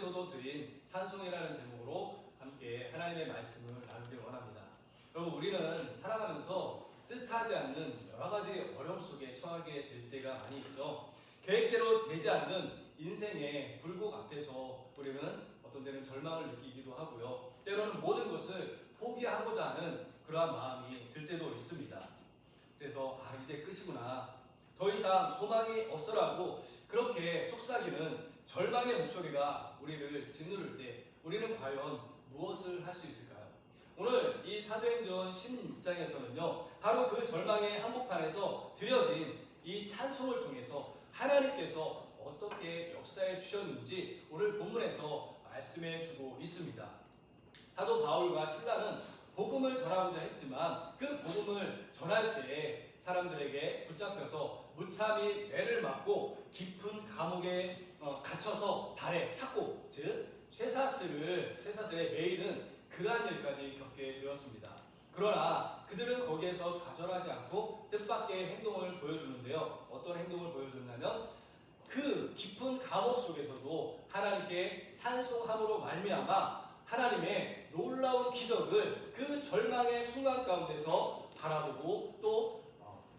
앞에서도 드린 찬송이라는 제목으로 함께 하나님의 말씀을 나누길 원합니다. 여러분, 우리는 살아가면서 뜻하지 않는 여러 가지 어려움 속에 처하게 될 때가 많이 있죠. 계획대로 되지 않는 인생의 굴곡 앞에서 우리는 어떤 때는 절망을 느끼기도 하고요. 때로는 모든 것을 포기하고자 하는 그러한 마음이 들 때도 있습니다. 그래서 이제 끝이구나, 더 이상 소망이 없어라고 그렇게 속삭이는 절망의 목소리가 우리를 짓누를 때 우리는 과연 무엇을 할 수 있을까요? 오늘 이 사도행전 16장에서는요, 바로 그 절망의 한복판에서 드려진 이 찬송을 통해서 하나님께서 어떻게 역사해 주셨는지 오늘 본문에서 말씀해 주고 있습니다. 사도 바울과 실라는 복음을 전하고자 했지만 그 복음을 전할 때 사람들에게 붙잡혀서 무참히 매를 맞고 깊은 감옥에 갇혀서 발에 착고, 즉 쇠사슬에 매이는 그러한 일까지 겪게 되었습니다. 그러나 그들은 거기에서 좌절하지 않고 뜻밖의 행동을 보여주는데요. 어떤 행동을 보여줬냐면 그 깊은 감옥 속에서도 하나님께 찬송함으로 말미암아 하나님의 놀라운 기적을 그 절망의 순간 가운데서 바라보고 또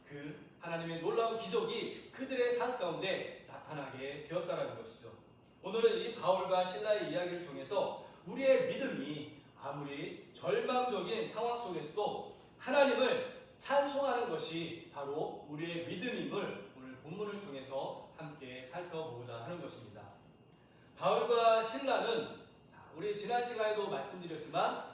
그 하나님의 놀라운 기적이 그들의 삶 가운데 나타나게 되었다는 것이죠. 오늘은 이 바울과 실라의 이야기를 통해서 우리의 믿음이 아무리 절망적인 상황 속에서도 하나님을 찬송하는 것이 바로 우리의 믿음임을 오늘 본문을 통해서 함께 살펴보고자 하는 것입니다. 바울과 실라는 우리 지난 시간에도 말씀드렸지만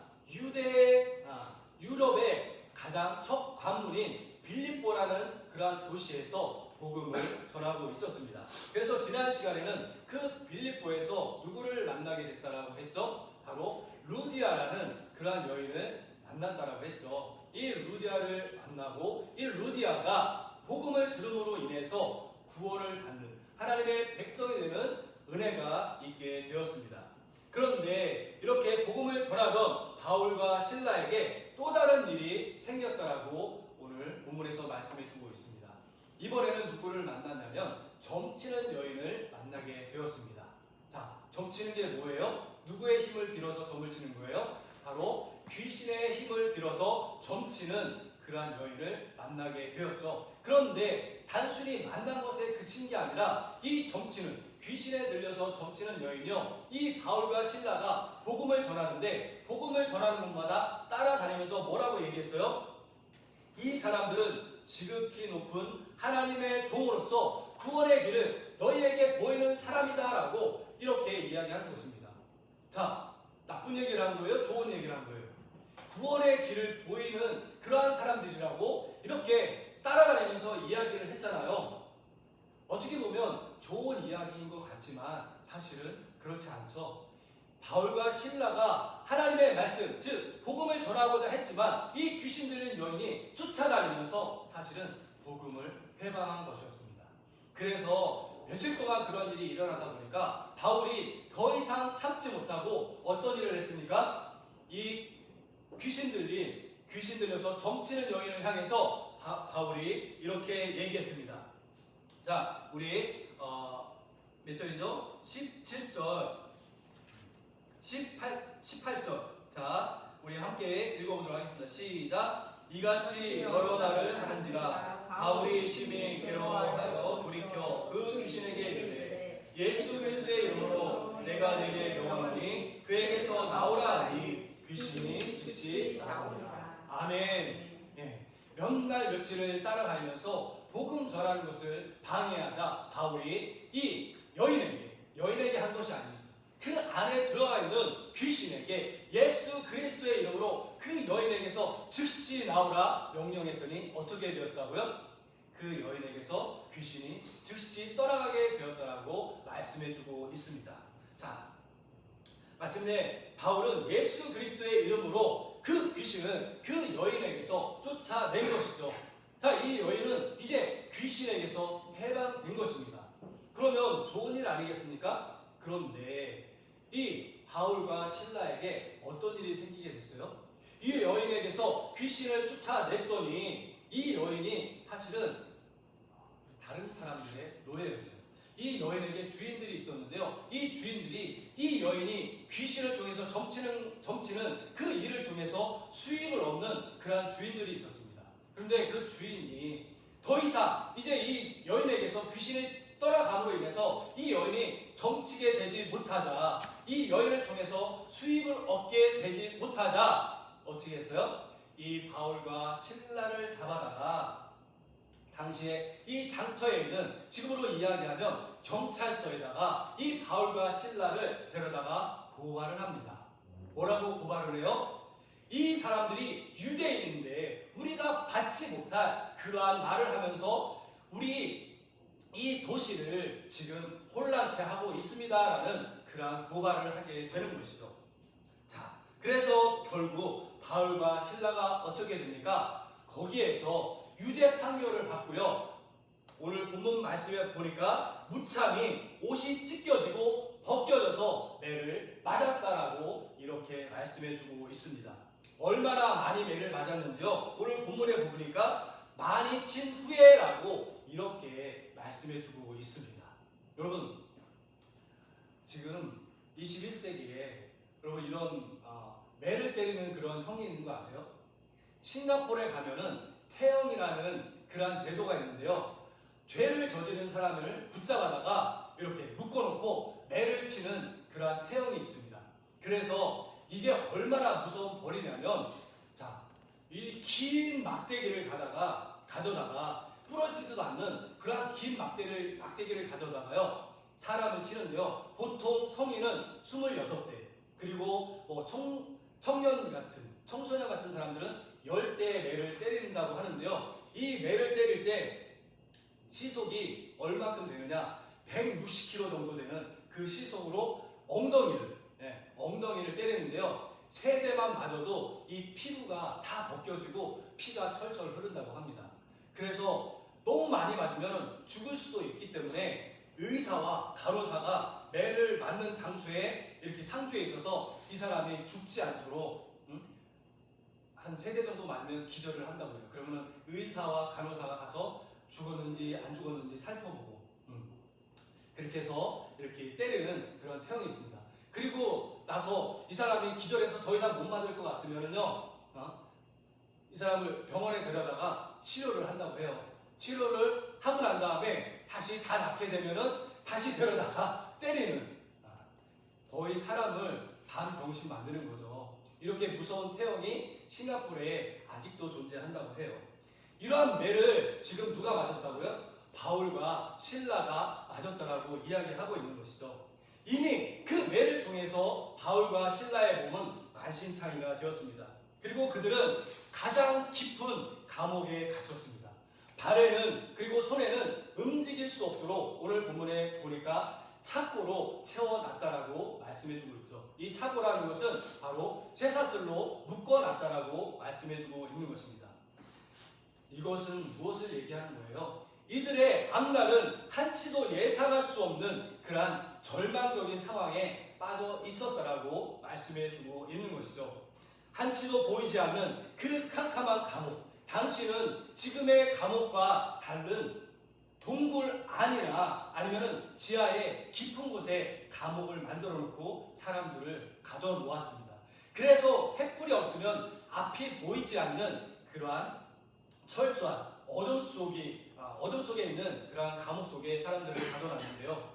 유럽의 가장 첫 관문인 빌립보라는 그러한 도시에서 복음을 전하고 있었습니다. 그래서 지난 시간에는 그 빌립보에서 누구를 만나게 됐다라고 했죠? 바로 루디아라는 그러한 여인을 만난다라고 했죠. 이 루디아를 만나고 이 루디아가 복음을 들음으로 인해서 구원을 받는 하나님의 백성이 되는 은혜가 있게 되었습니다. 그런데 이렇게 복음을 전하던 바울과 실라에게 또 다른 일이 생겼다라고 오늘 본문에서 말씀해 주고 있습니다. 이번에는 누구를 만났냐면 점치는 여인을 만나게 되었습니다. 자, 점치는 게 뭐예요? 누구의 힘을 빌어서 점을 치는 거예요? 바로 귀신의 힘을 빌어서 점치는 그러한 여인을 만나게 되었죠. 그런데 단순히 만난 것에 그친 게 아니라 이 점치는, 귀신에 들려서 점치는 여인이요, 이 바울과 실라가 복음을 전하는데 복음을 전하는 곳마다 따라다니면서 뭐라고 얘기했어요? 이 사람들은 지극히 높은 하나님의 종으로서 구원의 길을 너희에게 보이는 사람이다 라고 이렇게 이야기하는 것입니다. 자, 나쁜 얘기를 한 거예요? 좋은 얘기를 한 거예요? 구원의 길을 보이는 그러한 사람들이라고 이렇게 따라다니면서 이야기를 했잖아요. 어떻게 보면 좋은 이야기인 것 같지만 사실은 그렇지 않죠. 바울과 실라가 하나님의 말씀, 즉 복음을 전하고자 했지만 이 귀신 들린 여인이 쫓아다니면서 사실은 복음을 회방한 것이었습니다. 그래서 며칠 동안 그런 일이 일어나다 보니까 바울이 더 이상 참지 못하고 어떤 일을 했습니까? 이 귀신 들려서 점치는 여인을 향해서 바울이 이렇게 얘기했습니다. 자, 우리 몇 절이죠? 17절 18절. 자, 우리 함께 읽어보도록 하겠습니다. 시작. 이같이 여러 날을 하는지라 바울이 심히 괴로워하여 돌이켜 그 귀신에게 이르되 예수 그리스도의 이름으로 내가 네게 명하노니 그에게서 나오라 하니 귀신이 즉시 나오리라. 아멘. 예. 몇 날 며칠을 따라다니면서 복음 전하는 것을 방해하자 바울이 이 여인에게 한 것이 아닙니다. 그 안에 들어가 있는 귀신에게 예수 그리스도의 이름으로 그 여인에게서 즉시 나오라 명령했더니 어떻게 되었다고요? 그 여인에게서 귀신이 즉시 떠나가게 되었다라고 말씀해주고 있습니다. 자, 마침내 바울은 예수 그리스도의 이름으로 그 귀신을 그 여인에게서 쫓아낸 것이죠. 자, 이 여인은 이제 귀신에게서 해방된 것입니다. 그러면 좋은 일 아니겠습니까? 그런데 이 바울과 실라에게 어떤 일이 생기게 됐어요? 이 여인에게서 귀신을 쫓아냈더니 이 여인이 사실은 다른 사람들의 노예였어요. 이 여인에게 주인들이 있었는데요, 이 주인들이 이 여인이 귀신을 통해서 점치는 그 일을 통해서 수익을 얻는 그러한 주인들이 있었습니다. 그런데 그 주인이 더 이상 이제 이 여인에게서 귀신이 떠나감으로 인해서 이 여인이 점치게 되지 못하자, 이 여인을 통해서 수익을 얻게 되지 못하자 어떻게 했어요? 이 바울과 실라를 잡아다가 당시에 이 장터에 있는, 지금으로 이야기하면 경찰서에다가 이 바울과 실라를 데려다가 고발을 합니다. 뭐라고 고발을 해요? 이 사람들이 유대인인데 우리가 받지 못할 그러한 말을 하면서 우리 이 도시를 지금 혼란케 하고 있습니다라는 그러한 고발을 하게 되는 것이죠. 자, 그래서 결국 바울과 실라가 어떻게 됩니까? 거기에서 유죄 판결을 받고요. 오늘 본문 말씀에 보니까 무참히 옷이 찢겨지고 벗겨져서 매를 맞았다라고 이렇게 말씀해주고 있습니다. 얼마나 많이 매를 맞았는지요? 오늘 본문에 보니까 많이 친 후에라고 이렇게 말씀해주고 있습니다. 여러분, 지금 21세기에 여러분 이런 매를 때리는 그런 형이 있는 거 아세요? 싱가포르에 가면은 태형이라는 그러한 제도가 있는데요. 죄를 저지른 사람을 붙잡아다가 이렇게 묶어놓고 매를 치는 그러한 태형이 있습니다. 그래서 이게 얼마나 무서운 벌이냐면, 자, 이 긴 막대기를 가져다가 부러지지도 않는 그러한 긴 막대기를 가져다가요 사람을 치는데요. 보통 성인은 26대, 그리고 뭐 청소년 같은 사람들은 10대의 매를 때린다고 하는데요. 이 매를 때릴 때 시속이 얼마큼 되느냐? 160km 정도 되는 그 시속으로 엉덩이를 때리는데요. 세 대만 맞아도 이 피부가 다 벗겨지고 피가 철철 흐른다고 합니다. 그래서 너무 많이 맞으면 죽을 수도 있기 때문에 의사와 간호사가 매를 맞는 장소에 이렇게 상주에 있어서 이 사람이 죽지 않도록 한 3대 정도 맞으면 기절을 한다고 해요. 그러면 의사와 간호사가 가서 죽었는지 안 죽었는지 살펴보고 그렇게 해서 이렇게 때리는 그런 태형이 있습니다. 그리고 나서 이 사람이 기절해서 더 이상 못 맞을 것 같으면요, 이 사람을 병원에 데려다가 치료를 한다고 해요. 치료를 하고 난 다음에 다시 다 낫게 되면은 다시 데려다가 때리는, 거의 사람을 반병신 만드는 거죠. 이렇게 무서운 태형이 싱가포르에 아직도 존재한다고 해요. 이러한 매를 지금 누가 맞았다고요? 바울과 실라가 맞았다라고 이야기하고 있는 것이죠. 이미 그 매를 통해서 바울과 실라의 몸은 만신창이가 되었습니다. 그리고 그들은 가장 깊은 감옥에 갇혔습니다. 발에는, 그리고 손에는 움직일 수 없도록 오늘 본문에 보니까 착고로 채워놨다라고 말씀해주고 있죠. 이 착고라는 것은 바로 쇠사슬로 묶어놨다라고 말씀해주고 있는 것입니다. 이것은 무엇을 얘기하는 거예요? 이들의 앞날은 한치도 예상할 수 없는 그러한 절망적인 상황에 빠져 있었다라고 말씀해주고 있는 것이죠. 한치도 보이지 않는 그 캄캄한 감옥, 당신은 지금의 감옥과 다른 동굴 안이나 아니면 지하의 깊은 곳에 감옥을 만들어 놓고 사람들을 가둬 놓았습니다. 그래서 횃불이 없으면 앞이 보이지 않는 그러한 철저한 어둠 속에 있는 그러한 감옥 속에 사람들을 가둬놨는데요.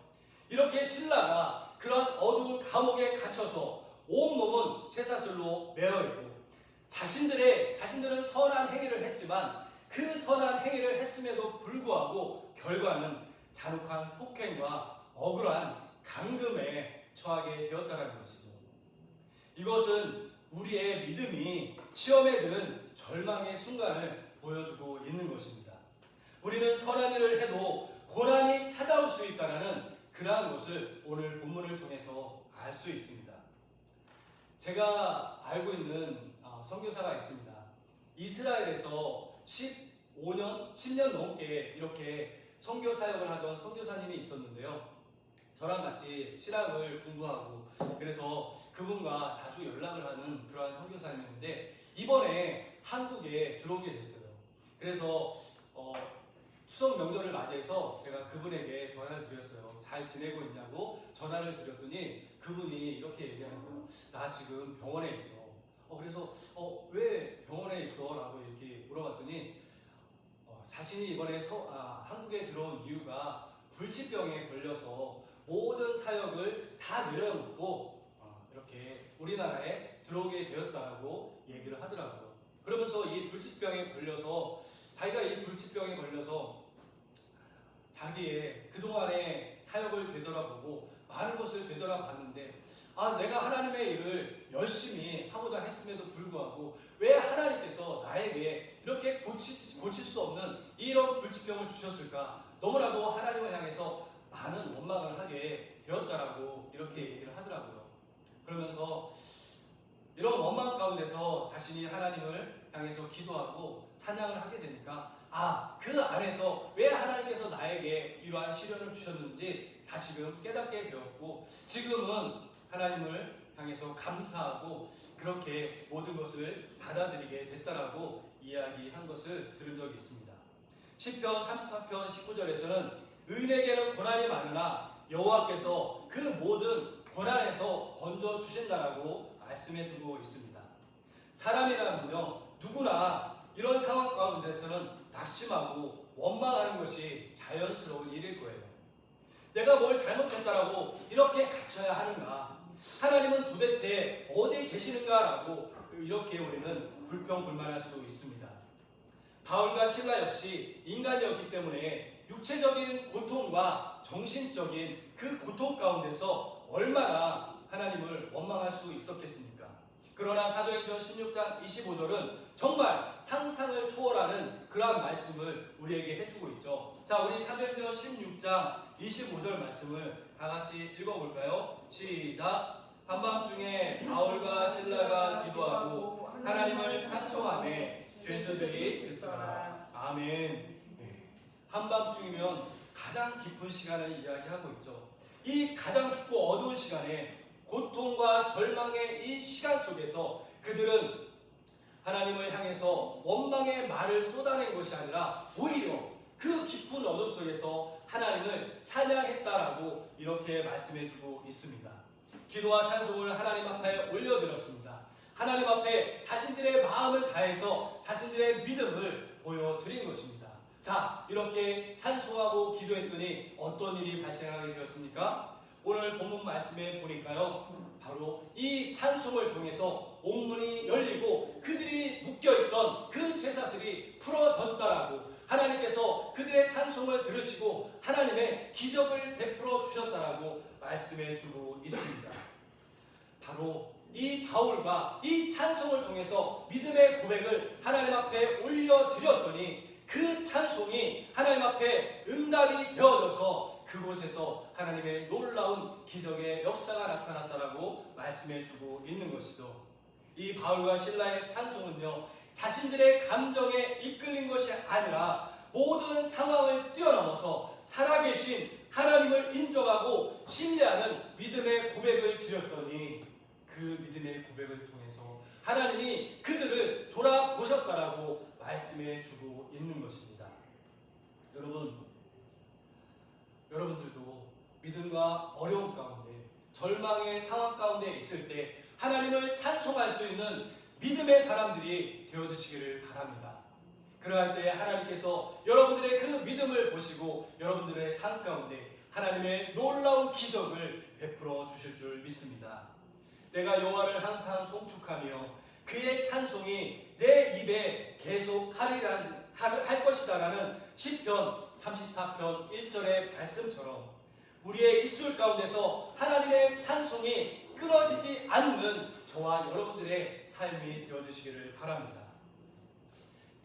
이렇게 신라가 그러한 어두운 감옥에 갇혀서 온몸은 쇠사슬로 매어있고 자신들은 선한 행위를 했지만 그 선한 행위를 했음에도 불구하고 결과는 잔혹한 폭행과 억울한 감금에 처하게 되었다는 것이죠. 이것은 우리의 믿음이 시험에 드는 절망의 순간을 보여주고 있는 것입니다. 우리는 선한 일을 해도 고난이 찾아올 수 있다는 그러한 것을 오늘 본문을 통해서 알 수 있습니다. 제가 알고 있는 선교사가 있습니다. 이스라엘에서 10년 넘게 이렇게 선교 사역을 하던 선교사님이 있었는데요. 저랑 같이 신학을 공부하고 그래서 그분과 자주 연락을 하는 그러한 선교사님인데 이번에 한국에 들어오게 됐어요. 그래서 추석 명절을 맞이해서 제가 그분에게 전화를 드렸어요. 잘 지내고 있냐고 전화를 드렸더니 그분이 이렇게 얘기하는 거예요. 나 지금 병원에 있어. 그래서 왜 병원에 있어? 라고 이렇게 물어봤더니 자신이 이번에 한국에 들어온 이유가 불치병에 걸려서 모든 사역을 다 내려놓고 이렇게 우리나라에 들어오게 되었다고 얘기를 하더라고요. 그러면서 이 불치병에 걸려서 자기가 이 불치병에 걸려서 자기의 그동안의 사역을 되돌아보고 많은 것을 되돌아봤는데 내가 하나님의 일을 열심히 하고자 했음에도 불구하고 왜 하나님께서 나에게 이렇게 고칠 수 없는 이런 불치병을 주셨을까? 너무나도 하나님을 향해서 많은 원망을 하게 되었다라고 이렇게 얘기를 하더라고요. 그러면서 이런 원망 가운데서 자신이 하나님을 향해서 기도하고 찬양을 하게 되니까 그 안에서 왜 하나님께서 나에게 이러한 시련을 주셨는지 다시금 깨닫게 되었고 지금은 하나님을 향해서 감사하고 그렇게 모든 것을 받아들이게 됐다라고 이야기한 것을 들은 적이 있습니다. 시편 34편 19절에서는 의인에게는 고난이 많으나 여호와께서 그 모든 고난에서 건져 주신다라고 말씀해 주고 있습니다. 사람이라면요 누구나 이런 상황 가운데서는 낙심하고 원망하는 것이 자연스러운 일일 거예요. 내가 뭘 잘못했다라고 이렇게 갇혀야 하는가? 하나님은 도대체 어디에 계시는가라고 이렇게 우리는 불평불만할 수 있습니다. 바울과 실라 역시 인간이었기 때문에 육체적인 고통과 정신적인 그 고통 가운데서 얼마나 하나님을 원망할 수 있었겠습니까? 그러나 사도행전 16장 25절은 정말 상상을 초월하는 그러한 말씀을 우리에게 해주고 있죠. 자, 우리 사도행전 16장 25절 말씀을 다 같이 읽어볼까요? 시작! 한밤중에 바울과 실라가 기도하고 하나님을 찬송하며 죄수들이 듣더라. 아멘. 한밤중이면 가장 깊은 시간을 이야기하고 있죠. 이 가장 깊고 어두운 시간에 고통과 절망의 이 시간 속에서 그들은 하나님을 향해서 원망의 말을 쏟아낸 것이 아니라 오히려 그 깊은 어둠 속에서 하나님을 찬양했다라고 이렇게 말씀해주고 있습니다. 기도와 찬송을 하나님 앞에 올려드렸습니다. 하나님 앞에 자신들의 마음을 다해서 자신들의 믿음을 보여드린 것입니다. 자, 이렇게 찬송하고 기도했더니 어떤 일이 발생하게 되었습니까? 오늘 본문 말씀에 보니까요, 바로 이 찬송을 통해서 옥문이 열리고 그들이 묶여있던 그 쇠사슬이 풀어졌다라고 하나님께서 그들의 찬송을 들으시고 하나님의 기적을 베풀어 주셨다라고 말씀해 주고 있습니다. 바로 이 바울과 이 찬송을 통해서 믿음의 고백을 하나님 앞에 올려드렸더니 그 찬송이 하나님 앞에 응답이 되어져서 그곳에서 하나님의 놀라운 기적의 역사가 나타났다라고 말씀해 주고 있는 것이죠. 이 바울과 실라의 찬송은요, 자신들의 감정에 이끌린 것이 아니라 모든 상황을 뛰어넘어서 살아계신 하나님을 인정하고 신뢰하는 믿음의 고백을 드렸더니 그 믿음의 고백을 통해서 하나님이 그들을 돌아보셨다라고 말씀해 주고 있는 것입니다. 여러분들도 믿음과 어려움 가운데 절망의 상황 가운데 있을 때 하나님을 찬송할 수 있는 믿음의 사람들이 되어주시기를 바랍니다. 그러할 때 하나님께서 여러분들의 그 믿음을 보시고 여러분들의 삶 가운데 하나님의 놀라운 기적을 베풀어 주실 줄 믿습니다. 내가 여호와를 항상 송축하며 그의 찬송이 내 입에 계속 할 것이다라는 시편 34편 1절의 말씀처럼 우리의 입술 가운데서 하나님의 찬송이 끊어지지 않는 저와 여러분들의 삶이 되어주시기를 바랍니다.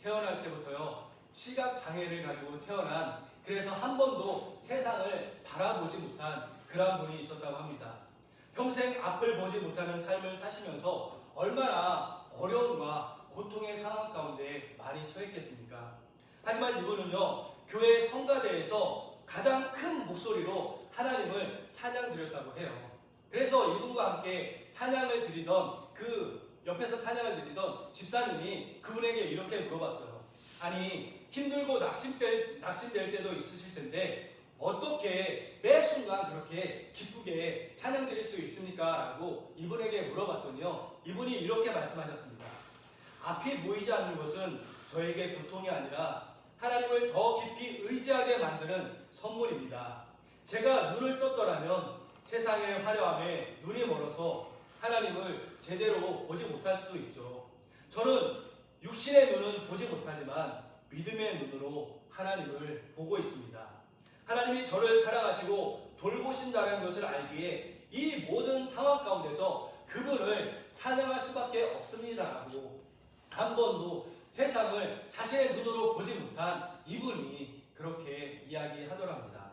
태어날 때부터요, 시각장애를 가지고 태어난, 그래서 한 번도 세상을 바라보지 못한 그런 분이 있었다고 합니다. 평생 앞을 보지 못하는 삶을 사시면서 얼마나 어려움과 고통의 상황 가운데 많이 처했겠습니까? 하지만 이분은요, 교회 성가대에서 가장 큰 목소리로 하나님을 찬양드렸다고 해요. 그래서 이분과 함께 찬양을 드리던 옆에서 찬양을 드리던 집사님이 그분에게 이렇게 물어봤어요. 아니, 힘들고 낙심될 때도 있으실 텐데 어떻게 매 순간 그렇게 기쁘게 찬양 드릴 수 있습니까? 라고 이분에게 물어봤더니요, 이분이 이렇게 말씀하셨습니다. 앞이 보이지 않는 것은 저에게 고통이 아니라 하나님을 더 깊이 의지하게 만드는 선물입니다. 제가 눈을 떴더라면 세상의 화려함에 눈이 멀어서 하나님을 제대로 보지 못할 수도 있죠. 저는 육신의 눈은 보지 못하지만 믿음의 눈으로 하나님을 보고 있습니다. 하나님이 저를 사랑하시고 돌보신다는 것을 알기에 이 모든 상황 가운데서 그분을 찬양할 수밖에 없습니다라고 한 번도 세상을 자신의 눈으로 보지 못한 이분이 그렇게 이야기하더랍니다.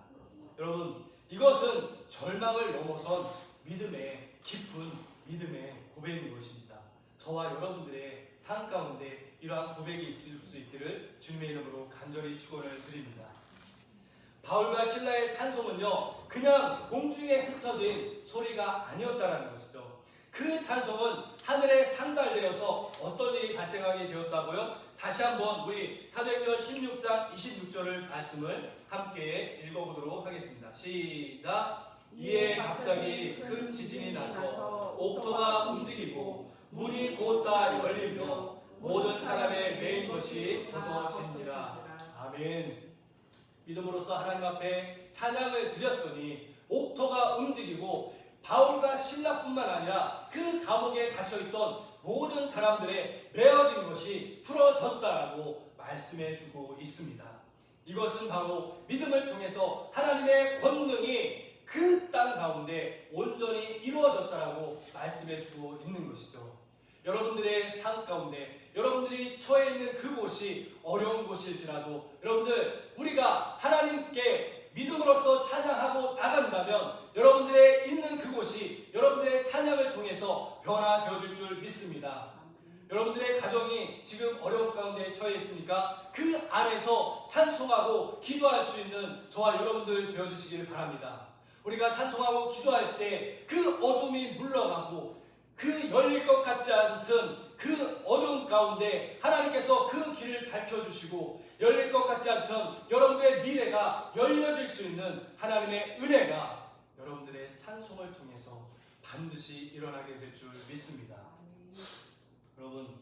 여러분, 이것은 절망을 넘어선 믿음의 깊은 믿음의 고백인 것입니다. 저와 여러분들의 삶 가운데 이러한 고백이 있을 수 있기를 주님의 이름으로 간절히 축원을 드립니다. 바울과 실라의 찬송은요, 그냥 공중에 흩어진 소리가 아니었다라는 것이죠. 그 찬송은 하늘에 상달되어서 어떤 일이 발생하게 되었다고요? 다시 한번 우리 사도행전 16장 26절을 말씀을 함께 읽어보도록 하겠습니다. 시작! 이에 갑자기 큰 지진이 나서 옥토가 움직이고 문이 곧다 열리며 모든 사람의 매인 것이 벗어진지라. 아멘. 믿음으로써 하나님 앞에 찬양을 드렸더니 옥토가 움직이고 바울과 실라뿐만 아니라 그 감옥에 갇혀있던 모든 사람들의 메어진 것이 풀어졌다라고 말씀해주고 있습니다. 이것은 바로 믿음을 통해서 하나님의 권능이 그 땅 가운데 온전히 이루어졌다라고 말씀해주고 있는 것이죠. 여러분들의 삶 가운데 여러분들이 처해 있는 그곳이 어려운 곳일지라도 여러분들, 우리가 하나님께 믿음으로써 찬양하고 나간다면 여러분들의 있는 그곳이 여러분들의 찬양을 통해서 변화되어질 줄 믿습니다. 여러분들의 가정이 지금 어려운 가운데 처해 있습니까? 그 안에서 찬송하고 기도할 수 있는 저와 여러분들 되어주시길 바랍니다. 우리가 찬송하고 기도할 때 그 어둠이 물러가고 그 열릴 것 같지 않던 그 어두운 가운데 하나님께서 그 길을 밝혀주시고 열릴 것 같지 않던 여러분들의 미래가 열려질 수 있는 하나님의 은혜가 여러분들의 찬송을 통해서 반드시 일어나게 될 줄 믿습니다. 여러분,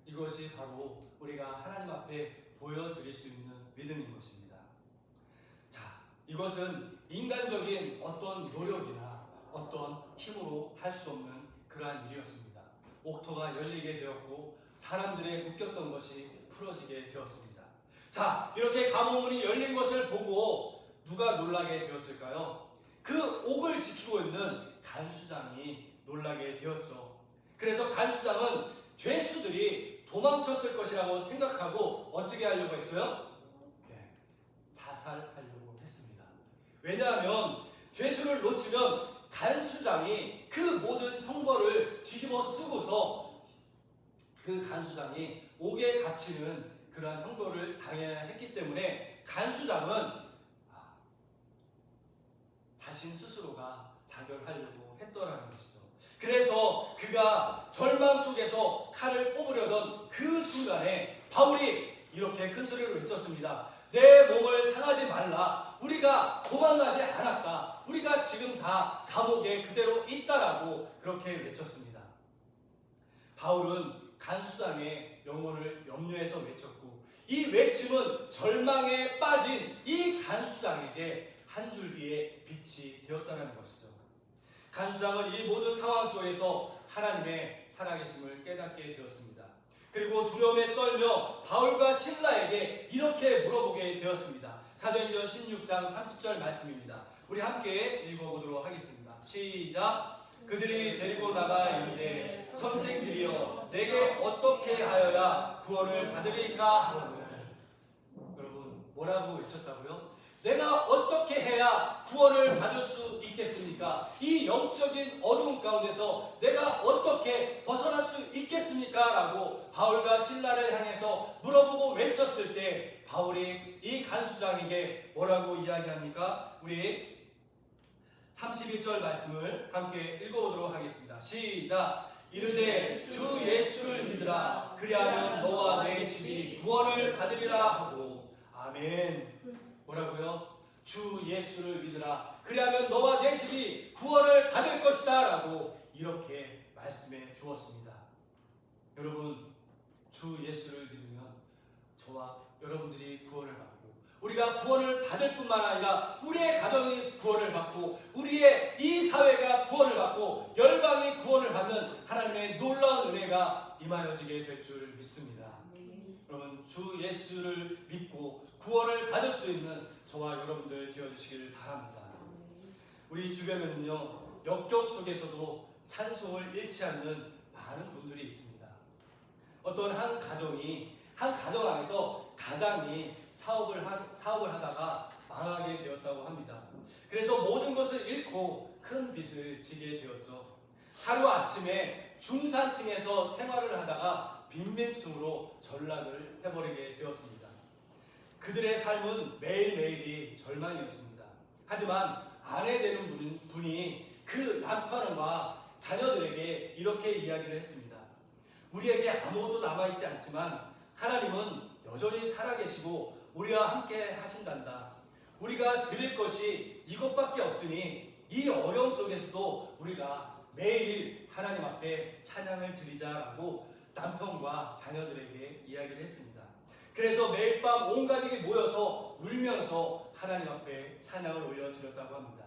이것이 바로 우리가 하나님 앞에 보여드릴 수 있는 믿음인 것입니다. 자, 이것은 인간적인 어떤 노력이나 어떤 힘으로 할 수 없는 그러한 일이었습니다. 옥토가 열리게 되었고 사람들의 묶였던 것이 풀어지게 되었습니다. 자, 이렇게 감옥문이 열린 것을 보고 누가 놀라게 되었을까요? 그 옥을 지키고 있는 간수장이 놀라게 되었죠. 그래서 간수장은 죄수들이 도망쳤을 것이라고 생각하고 어떻게 하려고 했어요? 네, 자살하려고 했습니다. 왜냐하면 죄수를 놓치면 간수장이 그 모든 형벌을 뒤집어 쓰고서 그 간수장이 옥에 갇히는 그러한 형벌을 당해야 했기 때문에 간수장은 자신 스스로가 자결하려고 했더라는 것이죠. 그래서 그가 절망 속에서 칼을 뽑으려던 그 순간에 바울이 이렇게 큰 소리로 외쳤습니다. 내 몸을 상하지 말라. 우리가 도망가지 않았다. 우리가 지금 다 감옥에 그대로 있다라고 그렇게 외쳤습니다. 바울은 간수장의 영혼을 염려해서 외쳤고 이 외침은 절망에 빠진 이 간수장에게 한 줄기의 빛이 되었다는 것이죠. 간수장은 이 모든 상황 속에서 하나님의 살아계심을 깨닫게 되었습니다. 그리고 두려움에 떨며 바울과 실라에게 이렇게 물어보게 되었습니다. 사도행전 16장 30절 말씀입니다. 우리 함께 읽어보도록 하겠습니다. 시작! 그들이 데리고 나가 이르되 선생들이여 내게 어떻게 하여야 구원을 받으리까 하거늘. 여러분, 뭐라고 외쳤다고요? 내가 어떻게 해야 구원을 받을 수 있겠습니까? 이 영적인 어두운 가운데서 내가 어떻게 벗어날 수 있겠습니까? 라고 바울과 실라를 향해서 물어보고 외쳤을 때 바울이 이 간수장에게 뭐라고 이야기합니까? 우리 31절 말씀을 함께 읽어보도록 하겠습니다. 시작! 이르되 주 예수를 믿으라. 그리하면 너와 내 집이 구원을 받으리라 하고. 아멘. 뭐라고요? 주 예수를 믿으라. 그리하면 너와 내 집이 구원을 받을 것이다 라고 이렇게 말씀해 주었습니다. 여러분, 주 예수를 믿으면 저와 여러분들이 구원을 받고 우리가 구원을 받을 뿐만 아니라 우리의 가정이 구원을 받고 우리의 이 사회가 구원을 받고 열방이 구원을 받는 하나님의 놀라운 은혜가 임하여지게 될 줄 믿습니다. 여러분, 주 예수를 믿고 구원을 받을 수 있는 저와 여러분들 되어주시길 바랍니다. 우리 주변에는요, 역경 속에서도 찬송을 잃지 않는 많은 분들이 있습니다. 어떤 한 가정 안에서 가장이 사업을 하다가 망하게 되었다고 합니다. 그래서 모든 것을 잃고 큰 빚을 지게 되었죠. 하루아침에 중산층에서 생활을 하다가 빈민층으로 전락을 해버리게 되었습니다. 그들의 삶은 매일매일이 절망이었습니다. 하지만 아내 되는 분이 그 남편과 자녀들에게 이렇게 이야기를 했습니다. 우리에게 아무것도 남아있지 않지만 하나님은 여전히 살아계시고 우리와 함께 하신단다. 우리가 드릴 것이 이것밖에 없으니 이 어려움 속에서도 우리가 매일 하나님 앞에 찬양을 드리자라고 남편과 자녀들에게 이야기를 했습니다. 그래서 매일 밤 온 가족이 모여서 울면서 하나님 앞에 찬양을 올려드렸다고 합니다.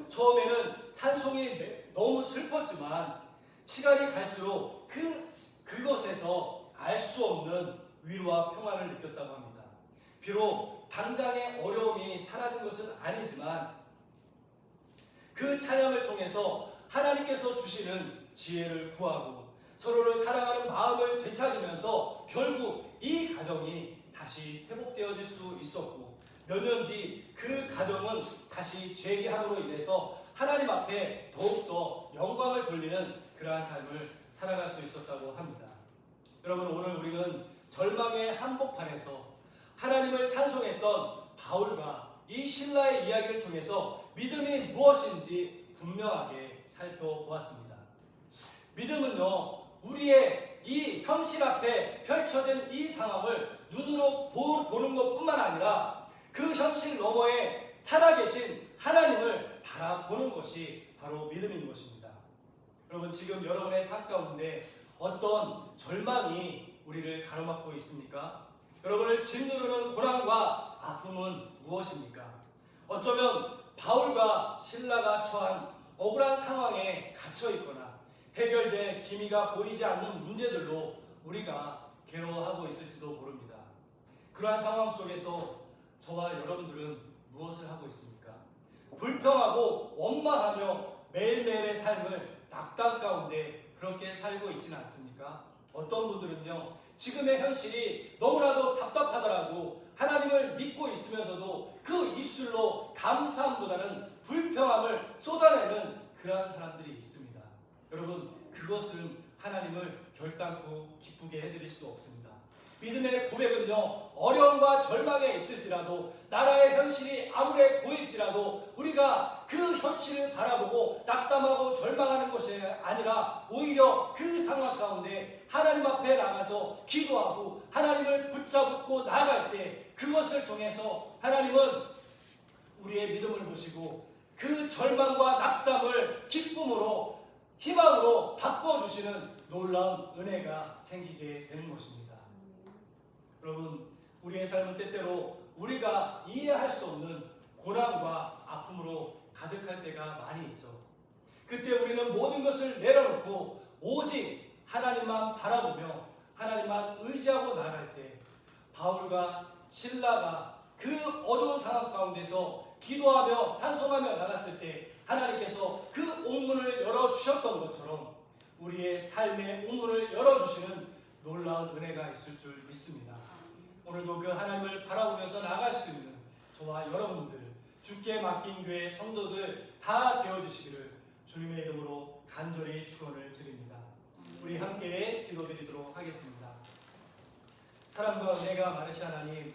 처음에는 찬송이 너무 슬펐지만 시간이 갈수록 그것에서 알 수 없는 위로와 평안을 느꼈다고 합니다. 비록 당장의 어려움이 사라진 것은 아니지만 그 찬양을 통해서 하나님께서 주시는 지혜를 구하고 서로를 사랑하는 마음을 되찾으면서 결국 이 가정이 다시 회복되어질 수 있었고 몇 년 뒤 그 가정은 다시 재개함으로 인해서 하나님 앞에 더욱더 영광을 돌리는 그러한 삶을 살아갈 수 있었다고 합니다. 여러분, 오늘 우리는 절망의 한복판에서 하나님을 찬송했던 바울과 이 신라의 이야기를 통해서 믿음이 무엇인지 분명하게 살펴보았습니다. 믿음은요, 우리의 이 현실 앞에 펼쳐진 이 상황을 눈으로 보는 것뿐만 아니라 그 현실 너머에 살아계신 하나님을 바라보는 것이 바로 믿음인 것입니다. 여러분, 지금 여러분의 삶 가운데 어떤 절망이 우리를 가로막고 있습니까? 여러분을 짓누르는 고난과 아픔은 무엇입니까? 어쩌면 바울과 실라가 처한 억울한 상황에 갇혀 있거나 해결될 기미가 보이지 않는 문제들로 우리가 괴로워하고 있을지도 모릅니다. 그러한 상황 속에서 저와 여러분들은 무엇을 하고 있습니까? 불평하고 원망하며 매일매일의 삶을 낙담 가운데 그렇게 살고 있지는 않습니까? 어떤 분들은요, 지금의 현실이 너무나도 답답하더라고 하나님을 믿고 있으면서도 그 입술로 감사함보다는 불평함을 쏟아내는 그러한 사람들이 있습니다. 여러분, 그것은 하나님을 결단코 기쁘게 해드릴 수 없습니다. 믿음의 고백은요, 어려움과 절망에 있을지라도 나라의 현실이 아무리 보일지라도 우리가 그 현실을 바라보고 낙담하고 절망하는 것이 아니라 오히려 그 상황 가운데 하나님 앞에 나가서 기도하고 하나님을 붙잡고 나아갈 때 그것을 통해서 하나님은 우리의 믿음을 보시고 그 절망과 낙담을 기쁨으로 희망으로 바꿔주시는 놀라운 은혜가 생기게 되는 것입니다. 여러분, 우리의 삶은 때때로 우리가 이해할 수 없는 고난과 아픔으로 가득할 때가 많이 있죠. 그때 우리는 모든 것을 내려놓고 오직 하나님만 바라보며 하나님만 의지하고 나아갈 때 바울과 실라가 그 어두운 상황 가운데서 기도하며 찬송하며 나갔을 때 하나님께서 그 옥문을 열어주셨던 것처럼 우리의 삶의 옥문을 열어주시는 놀라운 은혜가 있을 줄 믿습니다. 오늘도 그 하나님을 바라보면서 나갈 수 있는 저와 여러분들, 주께 맡긴 교회 성도들 다 되어주시기를 주님의 이름으로 간절히 축원을 드립니다. 우리 함께 기도드리도록 하겠습니다. 사랑과 은혜가 많으신 하나님,